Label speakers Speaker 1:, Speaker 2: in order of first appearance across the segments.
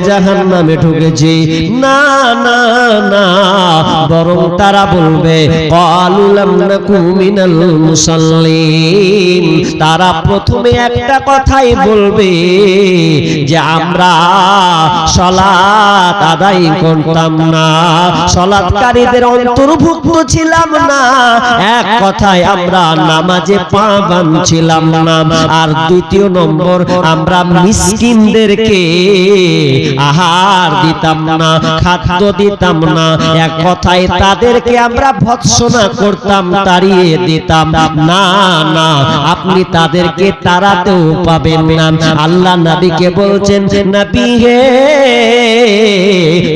Speaker 1: জাহান্নামে ঢুকেছি। না না না, বরং তারা বলবে ক্বালু লাম নাকু মিনাল মুসাল্লিন। তারা প্রথমে একটা কথাই বলবে যে আমরা সালাত আদায় করতাম না, সালাতকারীদের অন্তর্ভুক্ত ছিলাম না। এক কথায় আমরা নামাজে পা বাঁধছিলাম না। আর দ্বিতীয় নম্বর, আমরা মিসকিনদেরকে আহার দিতাম না, খাদ্য দিতাম না। এক কথায় তাদেরকে আমরা ভৎসনা করতাম, তাড়িয়ে দিতাম। না না, আপনি তাদেরকে তাড়াতেও পাবেন না। আল্লাহ নবীকে বলছেন, নবী হে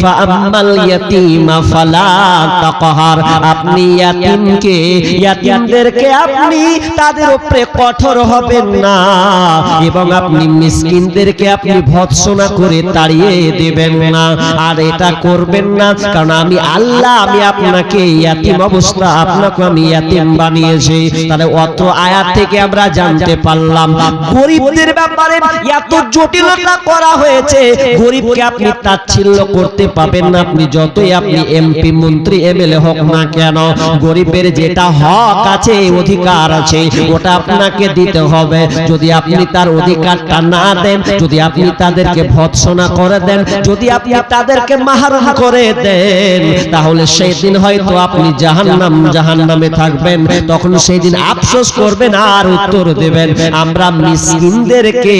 Speaker 1: ফাআম্মাল ইয়াতীমা ফালা তাকহার। আপনি ইয়াতীমকে, ইয়াতীমদেরকে আপনি তাদের উপরে কঠোর হবেন না, এবং আপনি মিসকিনদেরকে আপনি ভৎসনা করে তাড়িয়ে দেবেন না। আর এটা করবেন না, কারণ আমি আল্লাহ, আমি আপনাকে ইয়াতীম অবস্থা, আপনাকে আমি ইয়াতীম বানিয়েছি। তাহলে অত আয়াত থেকে আমরা জানতে পারলাম গরিবদের ব্যাপারে এত জটিলতা করা হয়েছে। গরিবকে আপনি তাচ্ছিল্য করতে পাবেন না, আপনি যতই আপনি এমপি মন্ত্রী এমএলএ হোক না কেন, গরিবের যেটা হক আছে, অধিকার আছে, ওটা আপনাকে দিতে হবে। যদি আপনি তার অধিকারটা না দেন, যদি আপনি তাদেরকে ভৎসনা করে দেন, যদি আপনি তাদেরকে মাহরুম করে দেন, তাহলে সেই দিন হয়তো আপনি জাহান্নামে থাকবেন। তখন সেই দিন আফসোস করবেন আর উত্তর দেবেন, আমরা মিসকিনদেরকে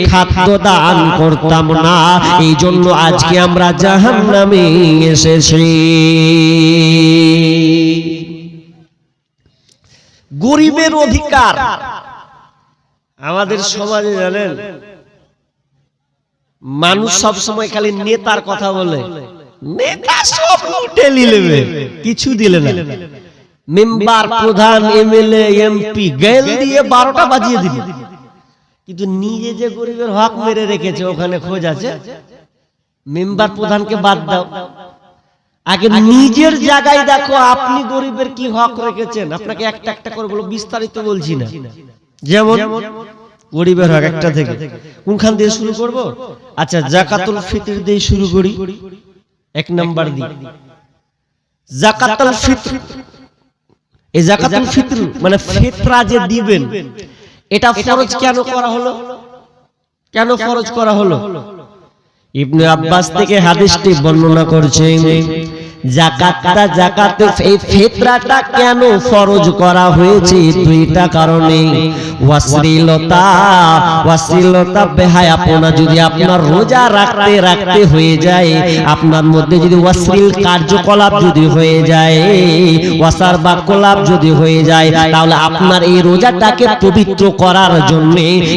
Speaker 1: খাদ্য দান করতাম না, এই জন্য আজকে আমরা জাহান্নামে এসেছি। গরিবের অধিকার আমাদের সমাজে জানেন, মানুষ সব সময় খালি নেতার কথা বলে, নেতা সব লুটে নিলেবে, কিছু দিলে না। মেম্বার, প্রধান, এমএলএ, এমপি গেল দিয়ে 12টা বাজিয়ে দিল, কিন্তু নিজে যে গরিবের হক মেরে রেখেছে ওখানে খোঁজ আছে। মেম্বার প্রধানকে বাদ দাও, আগে নিজের জায়গায় দেখো আপনি গরিবের কি হক রেখেছেন। আপনাকে একটা একটা করে বলো, বিস্তারিত বলছি না। যেমন গরিবের হক একটা থেকে কোনখান দিয়ে শুরু করব? আচ্ছা, যাকাতুল ফিতর দিয়ে শুরু করি। 1 নাম্বার দিই যাকাতুল ফিতর। এই যাকাতুল ফিতর মানে ফিতরা যে দিবেন, এটা ফরজ কেন করা হলো? কেন ফরজ করা হলো? ইবনে আব্বাস থেকে হাদিসটি বর্ণনা করছেন, যাকাত এই ফিতরাটা কেন ফরজ করা হয়েছে? দুইটা কারণে। ওয়াসিলতা বেহায়াপনা যদি আপনার রোজা রাখতে রাখতে হয়ে যায়, আপনার মধ্যে যদি ওয়াসিল কার্যকলাপ যদি হয়ে যায়, ওয়াসার বাক্যলাপ যদি হয়ে যায়, তাহলে আপনার এই রোজাটাকে পবিত্র করার জন্য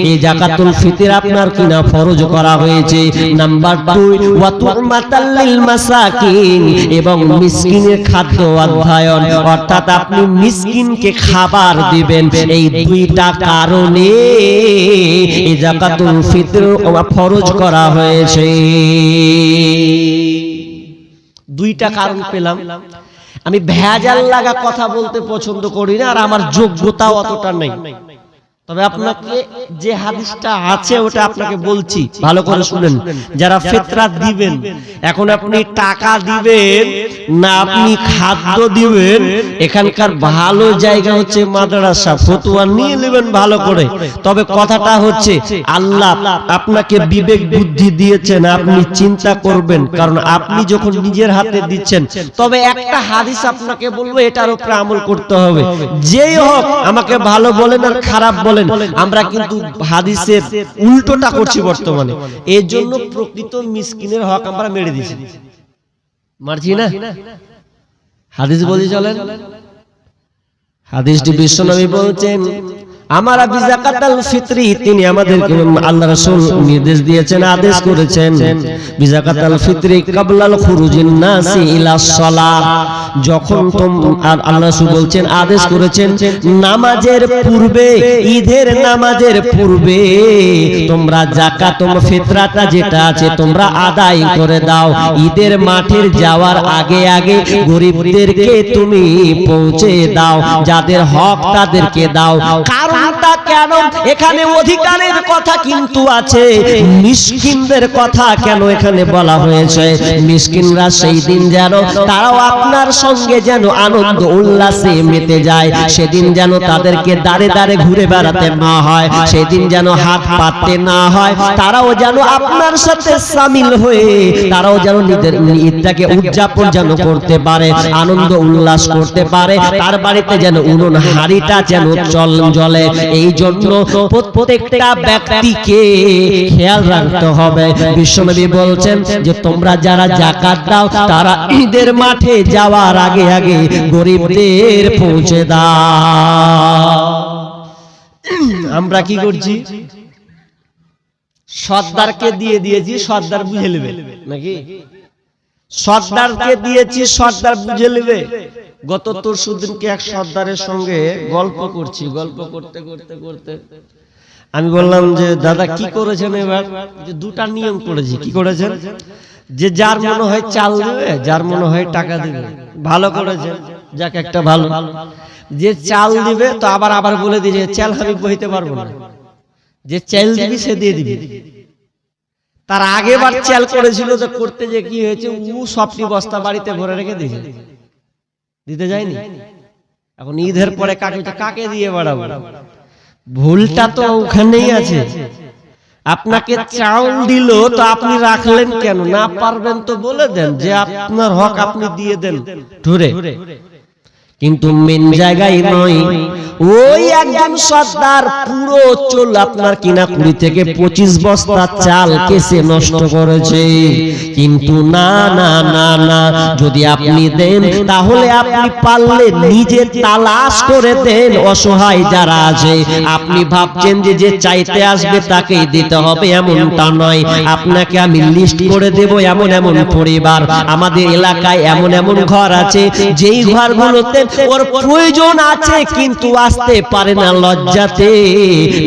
Speaker 1: এই যাকাতুল ফিতর আপনার কিনা ফরজ করা হয়েছে। নাম্বার 2, ওয়া তুমাতাল লিল মাসাকিন, এবং মিসকিনের খাদ্য অধ্যয়ন, অর্থাৎ আপনি মিসকিনকে খাবার দিবেন। এই দুইটা কারণে এই যাকাতুল ফিতর ফরজ করা হয়েছে। দুইটা কারণ পেলাম। আমি ভেজাল লাগা কথা বলতে পছন্দ করি না, আর আমার যোগ্যতাও অতটা নেই। তবে আপনাকে যে হাদিসটা আছে ওটা আপনাকে বলছি, ভালো করে শুনেন। যারা ফিতরা দিবেন, এখন আপনি টাকা দিবেন না আপনি খাদ্য দিবেন, এখানকার ভালো জায়গা হচ্ছে মাদ্রাসা। ফতোয়া নিয়ে নেবেন ভালো করে। তবে কথাটা হচ্ছে, আল্লাহ আপনাকে বিবেক বুদ্ধি দিয়েছেন, আপনি চিন্তা করবেন, কারণ আপনি যখন নিজের হাতে দিচ্ছেন। তবে একটা হাদিস আপনাকে বলবো, এটার উপরে আমল করতে হবে। যেই হোক, আমাকে ভালো বলেন আর খারাপ বলেন, আমরা কিন্তু হাদিসের উল্টোটা করছি বর্তমানে। এর জন্য প্রকৃত মিসকিনের হক আমরা মেরে দিছি। মারছি না, হাদিস বলি চলেন। হাদিসটি বিশ্বনবী বলছেন, আমারা বিযাকাতুল ফিতরি, তিনি আমাদেরকে আল্লাহ রাসূল নির্দেশ দিয়েছেন, আদেশ করেছেন, বিযাকাতুল ফিতরি ক্বাবলাল খুরুজিন নাসি ইলা সালাহ। যখন আল্লাহ রাসূল বলছেন, আদেশ করেছেন, নামাজের পূর্বে, ঈদের নামাজের পূর্বে তোমরা যাকাত ফিতরাটা যেটা আছে তোমরা আদায় করে দাও। ঈদের মাঠের যাওয়ার আগে আগে গরিবদেরকে তুমি পৌঁছে দাও, যাদের হক তাদেরকে দাও। কারণটা কেন এখানে অধিকারের কথা কিন্তু আছে, মিসকিনদের কথা কেন এখানে বলা হয়েছে? মিসকিনরা সেই দিন যেন তারাও আপনার সঙ্গে যেন আনন্দ উল্লাসে মেতে যায়, সেদিন যেন তাদেরকে দাঁড়ে দাঁড়ে ঘুরে বেড়াতে না হয়, সেদিন যেন হাত পাততে না হয়, তারাও যেন আপনার সাথে শামিল হয়ে তারাও যেন নিজের ঈদটাকে উদযাপন যেন করতে পারে, আনন্দ উল্লাস করতে পারে, তার বাড়িতে যেন উনুন হাড়িটা যেন জ্বলে। এই জন্য প্রত্যেকটা ব্যক্তিকে খেয়াল রাখতে হবে। বিশ্বনবী বলছেন যে তোমরা যারা যাকাত দাও তারা ঈদের মাঠে যাওয়ার আগে আগে গরিবদের পৌঁছে দাও। আমরা কি করছি? সর্দারকে দিয়ে দিয়েছি, সর্দার বুঝে নেবে নাকি? সর্দারকে দিয়েছি, সর্দার বুঝে নেবে। গত পরশুদিনকে এক সর্দারের সঙ্গে গল্প করছি, গল্প করতে করতে করতে আমি বললাম যে দাদা কি করেছেন এবার? যে দুটা নিয়ম করেছি। কি করেছেন? যে যার মনে হয় চাল দেবে, যার মনে হয় টাকা দেবে। ভালো করেছেন, যাক একটা ভালো। যে চাল দিবে তো আবার আবার বলে দিয়েছে চাল আমি বইতে পারবো না, যে চাল দিবি সে দিয়ে দিবি। তার আগেবার চাল করেছিল, যে করতে যে কি হয়েছে, ও সবটি বস্তা বাড়িতে ভরে রেখে দিয়েছে, দিতে যায়নি। এখন ঈদের পরে কাকে দিয়ে বাড়াবো? ভুলটা তো ওখানেই আছে। আপনাকে চাউল দিল তো আপনি রাখলেন কেন? না পারবেন তো বলে দেন যে আপনার হক আপনি দিয়ে দেন ধরে, কিন্তু মেন জায়গায় নয়। ওই একজন সর্দার পুরো চল আপনার কিনা 20 থেকে 25 বস্তা চাল কেসে নষ্ট করেছে। কিন্তু না না না না, যদি আপনি দেন তাহলে আপনি পারলে নিজে তালাশ করে দেন অসহায় যারা আছে। আপনি ভাবছেন যে যে চাইতে আসবে তাকেই দিতে হবে, এমনটা নয়। আপনাকে আমি লিস্ট করে দেব এমন এমন পরিবার আমাদের এলাকায়, এমন এমন ঘর আছে যেই ঘরগুলোতে ওর প্রয়োজন আছে কিন্তু আসতে পারে না লজ্জাতে,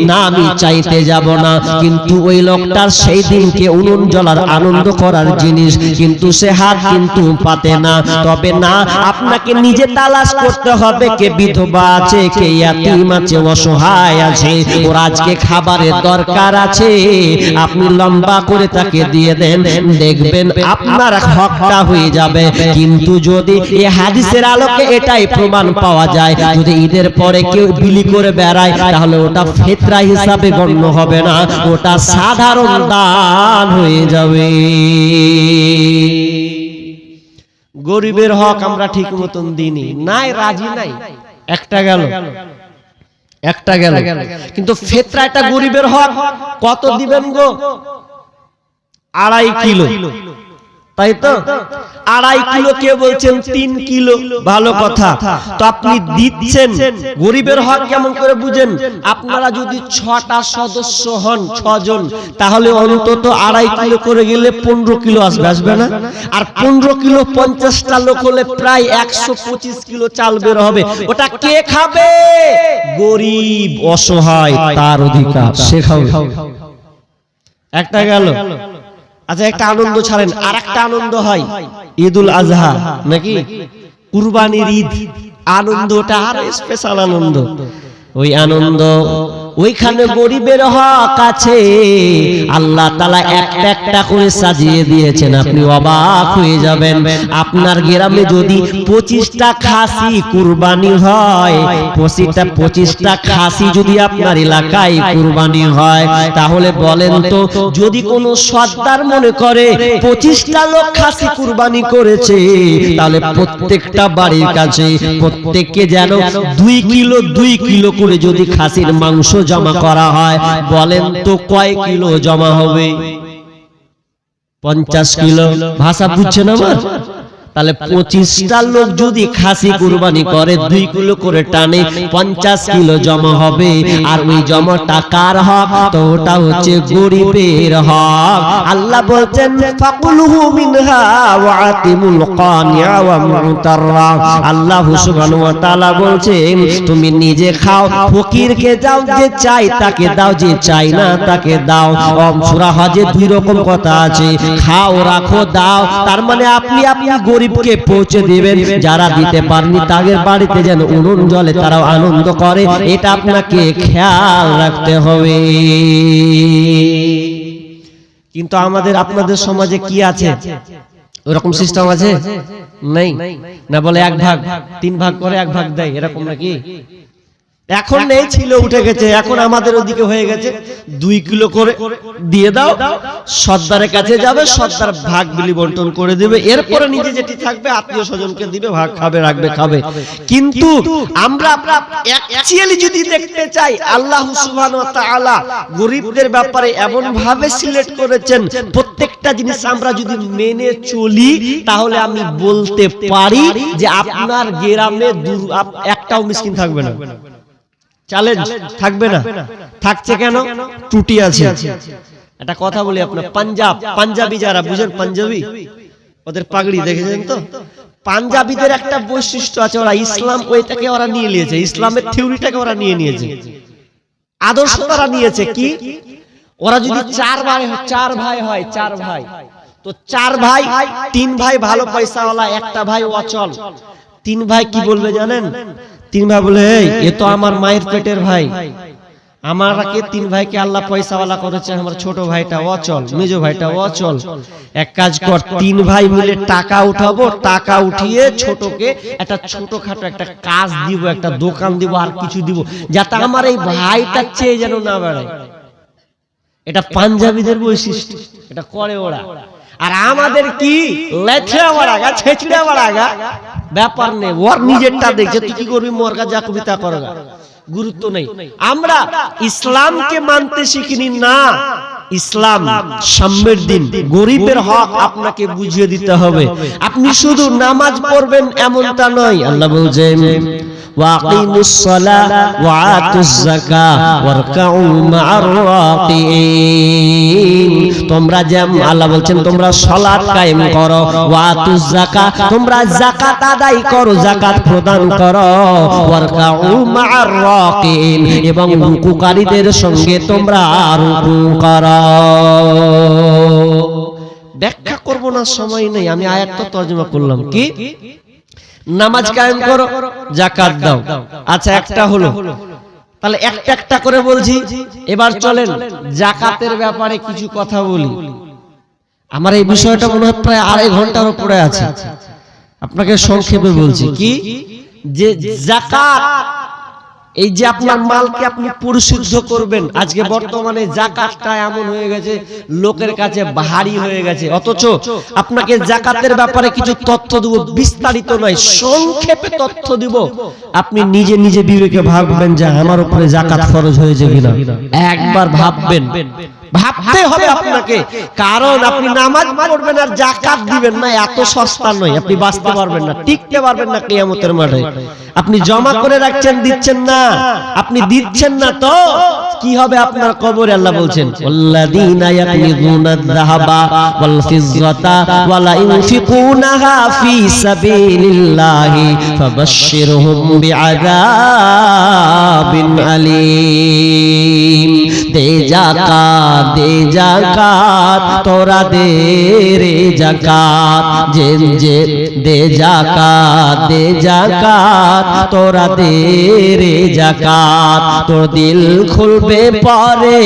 Speaker 1: না আমি চাইতে যাব না, কিন্তু ওই লোকটার সেই দিনকে উনুন জ্বলার আনন্দ করার জিনিস কিন্তু সে হাত কিন্তু পাতে না। তবে না, আপনাকে নিজে তালাশ করতে হবে কে বিধবা আছে, কে ইয়াতিম আছে, অসহায় আছে, ওর আজকে খাবারের দরকার আছে। আপনি লম্বা করে তাকে দিয়ে দেন, দেখবেন আপনার হকটা হয়ে যাবে। কিন্তু যদি এই হাদিসের আলোকে এটাই প্রমাণ পাওয়া যায়, যদি ঈদের পরে কেউ বিলি করে বেড়ায় তাহলে ওটা ফিতরা হিসাবে গণ্য হবে না, ওটা সাধারণ দান হয়ে যাবে। গরিবের হক আমরা ঠিক মতন দিইনি, নাই রাজি নাই, একটা গেল একটা গেল। কিন্তু ফিতরা এটা গরিবের হক। কত দিবেন গো? 2.5 কিলো, তাই তো? 2.5 কিলো, কে বলছেন 3 কিলো, ভালো কথা। তো আপনি দিচ্ছেন, গরিবের হক কেমন করে বুঝেন? আপনারা যদি 6টা সদস্য হন, 6 জন, তাহলে অন্তত 2.5 কিলো করে গেলে 15 কিলো আসবে, আসবে না? আর 15 কিলো 50টা লোক হলে প্রায় 125 কিলো চাল বের হবে। ওটা কে খাবে? গরিব অসহায়, তার অধিকার, সে খাবে। একটা গেল। আচ্ছা, একটা আনন্দ ছাড়েন, আর একটা আনন্দ হয় ঈদুল আজহা নাকি কুরবানির ঈদ। আনন্দটা আর স্পেশাল আনন্দ। ওই আনন্দ, ওইখানে গরিবের হক আছে। আল্লাহ তাআলা একটা একটা করে সাজিয়ে দিয়েছেন, আপনি অবাক হয়ে যাবেন। আপনার গ্রামে যদি 25টা খাসি কুরবানি হয়, 25টা খাসি যদি আপনার এলাকায় কুরবানি হয়, তাহলে বলেন তো, যদি কোনো সর্দার মনে করে 25টা লোক খাসি কুরবানি করেছে, তাহলে প্রত্যেকটা বাড়ির কাছে প্রত্যেককে যেন 2 কিলো 2 কিলো করে যদি খাসির মাংস জমা করা হয়, বলেন তো কয় কিলো জমা হবে? 50 কিলো। ভাষা বুঝছেন আমার? তাহলে 25টা লোক যদি খাসি কুরবানি করে, 2 কিলো করে টানে, 50 কিলো জমা হবে। আর ওই জমা টাকার হক, তো ওটা হচ্ছে গরিবের হক। আল্লাহ বলছেন ফাকুলহু মিনহা ওয়া আতিমুল কানিয়া ওয়া মুতাররা। আল্লাহ সুবহানাহু ওয়া তাআলা বলছেন তুমি নিজে খাও, ফকিরকে দাও, যে চাই তাকে দাও, যে চাই না তাকে দাও। সূরা হজে 2 রকম কথা আছে, খাও, রাখো, দাও। তার মানে আপনি গরিব গরিবকে পৌঁছে দিবেন, যারা দিতে পারেনি তাদের বাড়িতে যেন উনুন জ্বলে, তারাও আনন্দ করে, এটা আপনাকে খেয়াল রাখতে হবে। কিন্তু আমাদের আপনাদের সমাজে কি আছে? ওরকম সিস্টেম আছে? নেই না, বলে এক ভাগ 3 ভাগ করে 1 ভাগ দেয়, এরকম নাকি? এখন নেই, ছিল, উঠে গেছে। এখন আমাদের ওদিকে হয়ে গেছে 2 কিলো করে দিয়ে দাও, সর্দারের কাছে যাবে, সর্দার ভাগ বিলি বন্টন করে দিবে, এরপরে নিজে যেটি থাকবে আত্মীয় স্বজনকে দিবে, ভাগ খাবে, রাখবে, খাবে। কিন্তু আমরা অ্যাকচুয়ালি যদি দেখতে চাই, আল্লাহ সুবহানাহু ওয়া তাআলা গরিবদের ব্যাপারে এমন ভাবে সিলেক্ট করেছেন, প্রত্যেকটা জিনিস আমরা যদি মেনে চলি তাহলে আমি বলতে পারি যে আপনার গ্রামে একটাও মিসকিন থাকবে না। চ্যালেঞ্জ থাকবে না। থাকছে কেন? ত্রুটি আছে। একটা কথা বলি, আপনার পাঞ্জাবি যারা বুঝেন, পাঞ্জাবি ওদের পাগড়ি দেখেছেন তো? পাঞ্জাবিদের একটা বৈশিষ্ট্য আছে, ওরা ইসলাম ওইটাকে ওরা নিয়ে নিয়েছে, ইসলামের থিওরিটাকে ওরা নিয়ে নিয়েছে, আদর্শ তারা নিয়েছে। কি? ওরা যদি 4 ভাই হয়, 4 ভাই, তো 4 ভাই, 3 ভাই ভালো পয়সাওয়ালা, একটা ভাই অচল। 3 ভাই কি বলবে জানেন? 3 ভাই বলে, এ তো আমার মায়ের পেটের ভাই, আমাকে 3 ভাইকে আল্লাহ পয়সাওয়ালা করেছে, আমার ছোট ভাইটা অচল, মেজো ভাইটা অচল। এক কাজ কর, 3 ভাই মিলে টাকা উঠাবো, টাকা উঠিয়ে ছোটকে একটা ছোটখাটো একটা কাজ দিব, একটা দোকান দিব, আর কিছু দিব, যাতে আমার এই ভাইটা চেয়ে যেন না বেড়ায়। এটা পাঞ্জাবিদের বৈশিষ্ট্য, এটা করে ওরা। আর আমাদের কি লেছড়া মারাগা, ছেছড়া মারাগা, ব্যাপার নেই, ওর নিজেরটা দেখছে, তুই কি করবি, মরগা যা করবি তা করগা, গুরুত্ব নেই। আমরা ইসলামকে মানতে শিখিনি না। ইসলাম সাম্যের দিন, গরিবের হক আপনাকে বুঝিয়ে দিতে হবে। আপনি শুধু নামাজ পড়বেন এমনটা নয়। আল্লাহ বলছেন, ওয়াকিমুস সালাহ ওয়া আতুজ যাকাত ওয়ারকাউ মা'আর রাকিঈন। তোমরা যেমন আল্লাহ বলছেন তোমরা সালাত কায়েম করো, ওয়া আতুজ যাকাত, তোমরা যাকাত আদায় করো, যাকাত প্রদান করো, ওয়ারকাউ মা'আর রাকিঈন, এবং রুকুকারীদের সঙ্গে তোমরা রুকু করো। ব্যাখ্যা করব না, সময় নেই, আমি আয়াতটা তরজমা করলাম। কি? নামাজ কায়েম করো, যাকাত দাও। আচ্ছা, একটা হলো, তাহলে একটা একটা করে বলছি। এবার চলেন যাকাতের ব্যাপারে কিছু কথা বলি। আমার এই বিষয়টা মনে হয় প্রায় 2.5 ঘন্টার উপরে আছে, আপনাকে সংক্ষেপে বলছি। কি? যে যাকাত, এই যে আপনার মালকে আপনি পরিশুদ্ধ করবেন। আজকে বর্তমানে যাকাতটা এমন হয়ে গেছে, লোকের কাছে ভারী হয়ে গেছে, অথচ আপনাকে যাকাতের ব্যাপারে কিছু তথ্য দেব, বিস্তারিত নয়, সংক্ষেপে তথ্য দিব। আপনি নিজে নিজে বিবেকে ভাববেন যে আমার উপরে যাকাত ফরজ হয়েছে কিনা। একবার ভাববেন, ভাবতে হবে আপনাকে, কারণ আপনি নামাজ পড়বেন আর যাকাত দিবেন না, এত সস্তা নয়। আপনি বাঁচতে পারবেন না, টিকতে পারবেন না কিয়ামতের মাঠে। আপনি জমা করে রাখছেন, দিচ্ছেন না, আপনি দিচ্ছেন না, তো কি হবে আপনার কবরে? আল্লাহ বলছেন, ওয়াল্লাযীনা ইয়াকনিযুনাদ যাহাবা ওয়াল ফিজ্জাতা ওয়া লা ইউনফিকুনাহা ফী সাবিলিল্লাহি ফাবাশশিরহুম বিআযাবিন আলীম। দে যাকাত, দে যাকাত, তোরা দে রে যাকাত, যে যে দে যাকাত, দে যাকাত, তোরা দে রে যাকাত। তোর দিল খুলবে পরে,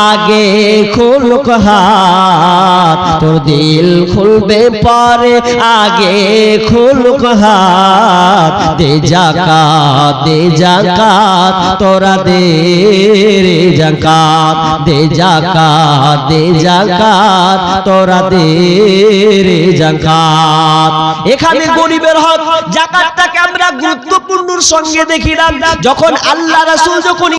Speaker 1: আগে খুলুক হাত। তোর দিল খুলবে পরে, আগে খুলুক হাত। দে যাকাত, দে যাকাত, তোরা দে রে যাকাত, দে যাকাত, দে যাকাত, তোরা দে রে যাকাত। এখানে গরিবের হক, যাকাতটাকে আমরা গুরুত্বপূর্ণর সঙ্গে দেখি না। যখন আল্লাহ রাসূল যখন